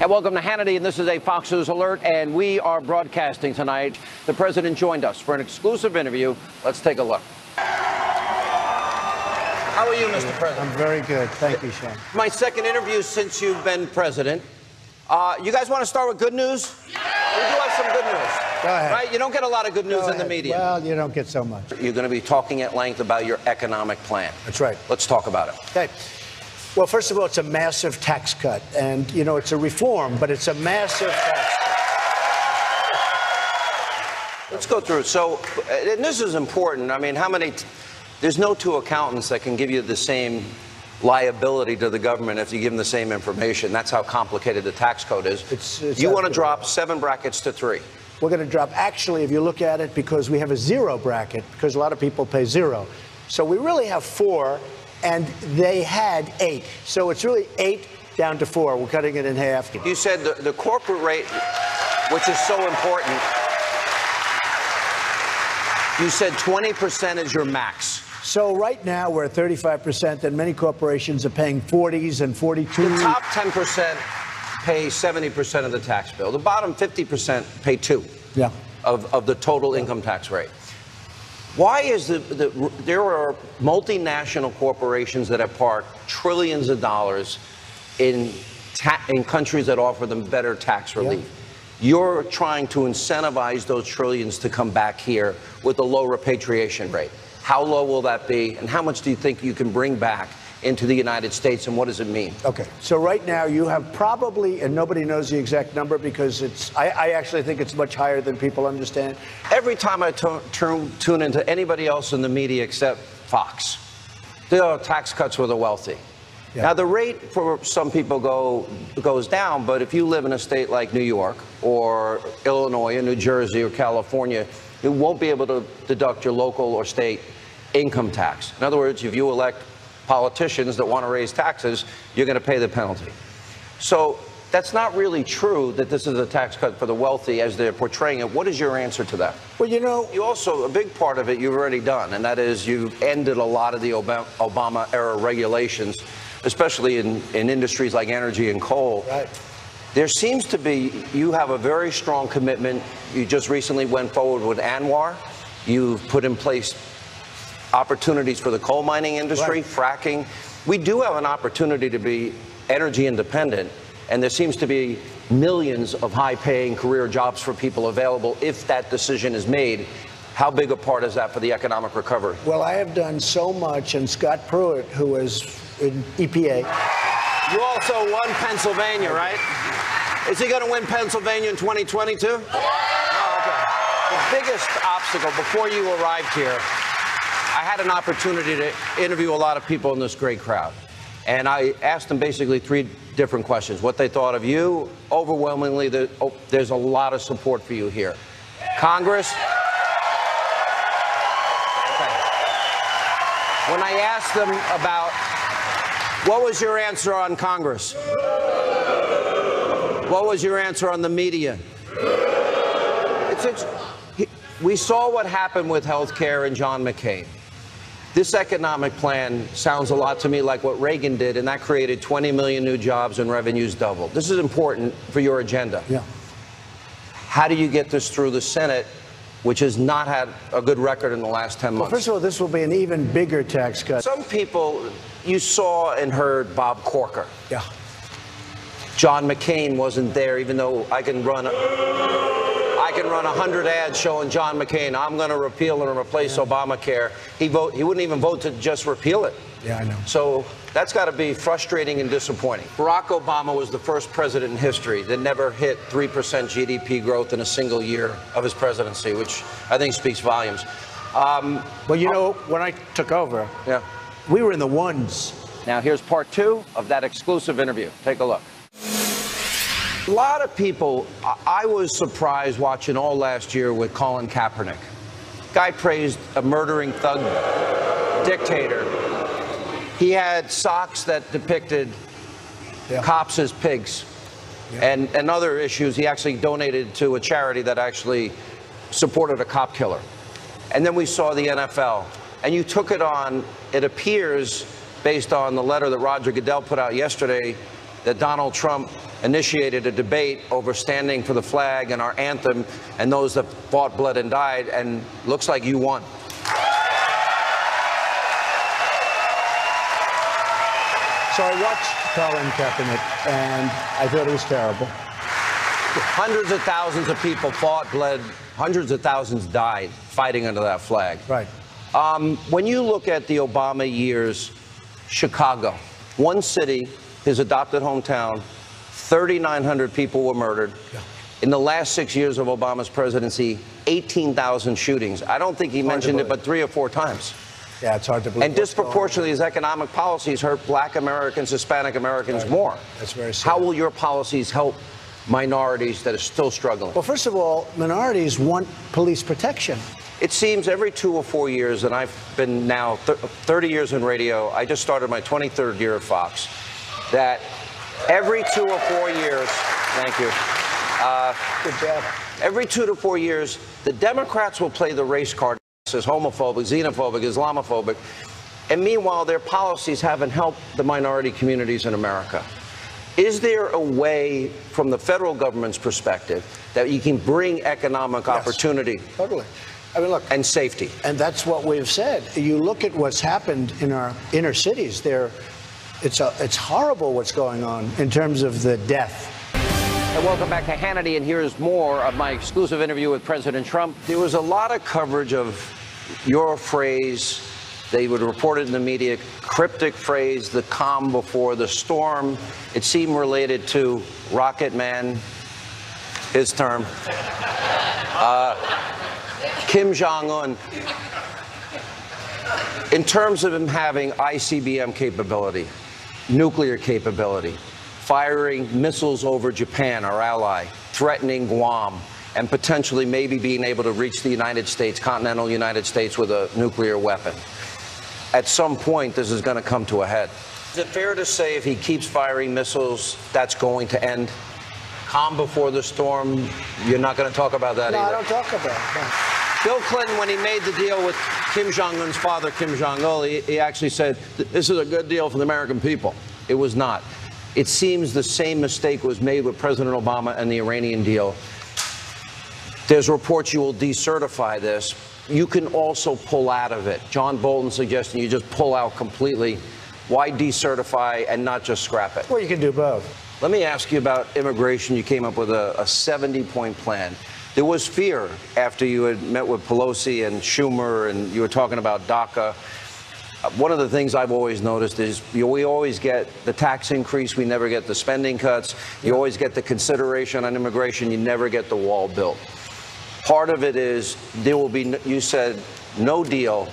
And welcome to Hannity, and this is a Fox News Alert, and we are broadcasting tonight. The president joined us for an exclusive interview. Let's take a look. How are you, Mr. President? I'm very good. Thank you, Sean. My second interview since you've been president. You guys want to start with good news? We do have some good news. Go ahead. Right? You don't get a lot of good news in the media. Well, you don't get so much. You're going to be talking at length about your economic plan. That's right. Let's talk about it. Okay. Well, first of all, it's a massive tax cut. And, you know, it's a reform, but it's a massive tax cut. Let's go through it. So, and this is important. I mean, there's no two accountants that can give you the same liability to the government if you give them the same information. That's how complicated the tax code is. You want to drop 7 brackets to 3. We're going to drop, actually, if you look at it, because we have a 0 bracket, because a lot of people pay 0. So we really have 4, and they had 8. So it's really 8 down to 4. We're cutting it in half. You said the corporate rate, which is so important, you said 20% is your max. So right now we're at 35%, and many corporations are paying 40s and 42. The top 10% pay 70% of the tax bill. The bottom 50% pay 2 of the total income tax rate. Why is there are multinational corporations that have parked trillions of dollars in countries that offer them better tax relief? You're trying to incentivize those trillions to come back here with a low repatriation rate. How low will that be, and how much do you think you can bring back into the United States, and what does it mean? Okay, so right now you have probably, and nobody knows the exact number because I actually think it's much higher than people understand. Every time I tune into anybody else in the media except Fox, there are tax cuts for the wealthy. Now, the rate for some people goes down, but if you live in a state like New York or Illinois or New Jersey or California, you won't be able to deduct your local or state income tax. In other words, if you elect politicians that want to raise taxes, you're going to pay the penalty. So that's not really true that this is a tax cut for the wealthy as they're portraying it. What is your answer to that? Well, you know, you also, a big part of it you've already done, and that is you've ended a lot of the Obama-era regulations, especially in industries like energy and coal. Right. There seems to be, you have a very strong commitment. You just recently went forward with Anwar. You've put in place opportunities for the coal mining industry, fracking. We do have an opportunity to be energy independent, and there seems to be millions of high-paying career jobs for people available if that decision is made. How big a part is that for the economic recovery? Well, I have done so much, and Scott Pruitt, who is in EPA. You also won Pennsylvania, right? Is he going to win Pennsylvania in 2022? Oh, okay. The biggest obstacle before you arrived here, I had an opportunity to interview a lot of people in this great crowd. And I asked them basically 3 different questions. What they thought of you. Overwhelmingly, there's a lot of support for you here. Congress. Okay. When I asked them about what was your answer on Congress? What was your answer on the media? We saw what happened with health care and John McCain. This economic plan sounds a lot to me like what Reagan did, and that created 20 million new jobs and revenues doubled. This is important for your agenda. Yeah. How do you get this through the Senate, which has not had a good record in the last 10 months? Well, first of all, this will be an even bigger tax cut. Some people, you saw and heard Bob Corker. Yeah. John McCain wasn't there, even though I can run 100 ads showing John McCain, I'm going to repeal and replace Obamacare. He wouldn't even vote to just repeal it. Yeah, I know. So that's got to be frustrating and disappointing. Barack Obama was the first president in history that never hit 3% GDP growth in a single year of his presidency, which I think speaks volumes. Well, you know, when I took over, we were in the ones. Now, here's part 2 of that exclusive interview. Take a look. A lot of people, I was surprised watching all last year with Colin Kaepernick. Guy praised a murdering thug dictator. He had socks that depicted cops as pigs and other issues. He actually donated to a charity that actually supported a cop killer. And then we saw the NFL. And you took it on, it appears, based on the letter that Roger Goodell put out yesterday, that Donald Trump initiated a debate over standing for the flag and our anthem and those that fought, bled, and died, and looks like you won. So I watched Colin Kaepernick, and I thought it was terrible. Hundreds of thousands of people fought, bled, hundreds of thousands died fighting under that flag. Right. When you look at the Obama years, Chicago, one city, his adopted hometown, 3,900 people were murdered. Yeah. In the last 6 years of Obama's presidency, 18,000 shootings. I don't think he mentioned it but 3 or 4 times. Yeah, it's hard to believe. And disproportionately, his economic policies hurt Black Americans, Hispanic Americans more. That's very sad. How will your policies help minorities that are still struggling? Well, first of all, minorities want police protection. It seems every 2 or 4 years, and I've been now 30 years in radio, I just started my 23rd year at Fox, that every 2 or 4 years, thank you. Good job. Every 2 to 4 years, the Democrats will play the race card as homophobic, xenophobic, Islamophobic, and meanwhile their policies haven't helped the minority communities in America. Is there a way, from the federal government's perspective, that you can bring economic opportunity? Totally. I mean, look, and safety. And that's what we've said. You look at what's happened in our inner cities. It's horrible what's going on in terms of the death. And welcome back to Hannity, and here's more of my exclusive interview with President Trump. There was a lot of coverage of your phrase. They would report it in the media, cryptic phrase, the calm before the storm. It seemed related to Rocket Man, his term. Kim Jong-un. In terms of him having ICBM capability, nuclear capability, firing missiles over Japan, our ally, threatening Guam, and potentially maybe being able to reach the United States, continental United States, with a nuclear weapon. At some point, this is going to come to a head. Is it fair to say if he keeps firing missiles, that's going to end? Calm before the storm, you're not going to talk about that either? No, I don't talk about it. No. Bill Clinton, when he made the deal with Kim Jong-un's father, Kim Jong-il, he actually said, this is a good deal for the American people. It was not. It seems the same mistake was made with President Obama and the Iranian deal. There's reports you will decertify this. You can also pull out of it. John Bolton suggesting you just pull out completely. Why decertify and not just scrap it? Well, you can do both. Let me ask you about immigration. You came up with a 70-point plan. There was fear after you had met with Pelosi and Schumer and you were talking about DACA. One of the things I've always noticed is we always get the tax increase, we never get the spending cuts. You always get the consideration on immigration, you never get the wall built. Part of it is there will be, you said, no deal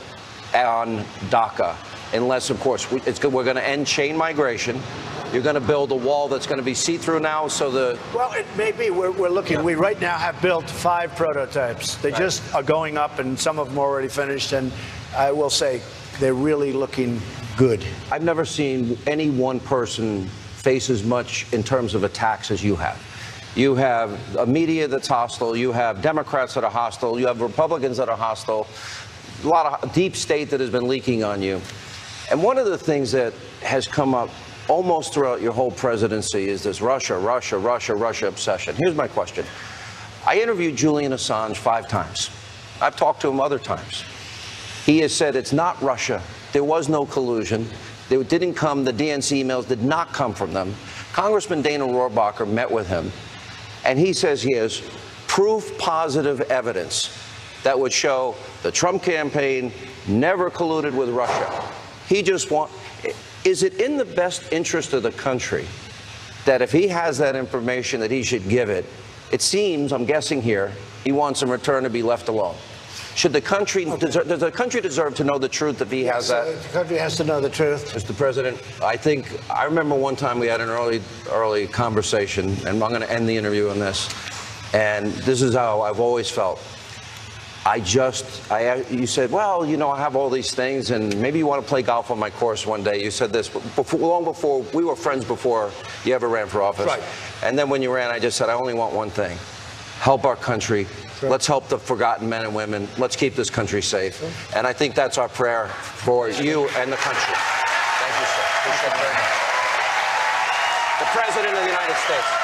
on DACA unless, of course, we're going to end chain migration. You're going to build a wall that's going to be see-through now, so the... Well, it may be. We're looking. Yeah. We right now have built 5 prototypes. They just are going up, and some of them are already finished, and I will say they're really looking good. I've never seen any one person face as much in terms of attacks as you have. You have a media that's hostile. You have Democrats that are hostile. You have Republicans that are hostile. A lot of deep state that has been leaking on you. And one of the things that has come up almost throughout your whole presidency is this Russia, Russia, Russia, Russia obsession. Here's my question. I interviewed Julian Assange 5 times. I've talked to him other times. He has said it's not Russia. There was no collusion. They didn't come. The DNC emails did not come from them. Congressman Dana Rohrabacher met with him, and he says he has proof positive evidence that would show the Trump campaign never colluded with Russia. He just wants... Is it in the best interest of the country that if he has that information that he should give it? It seems, I'm guessing here, he wants in return to be left alone. Should the country, does the country deserve to know the truth if he has that? The country has to know the truth. Mr. President, I remember one time we had an early conversation, and I'm going to end the interview on this, and this is how I've always felt. You said, well, you know, I have all these things, and maybe you want to play golf on my course one day. You said this long before, we were friends before you ever ran for office. Right. And then when you ran, I just said, I only want one thing. Help our country. Sure. Let's help the forgotten men and women. Let's keep this country safe. Sure. And I think that's our prayer for you and the country. Thank you, sir. Appreciate it very much. The President of the United States.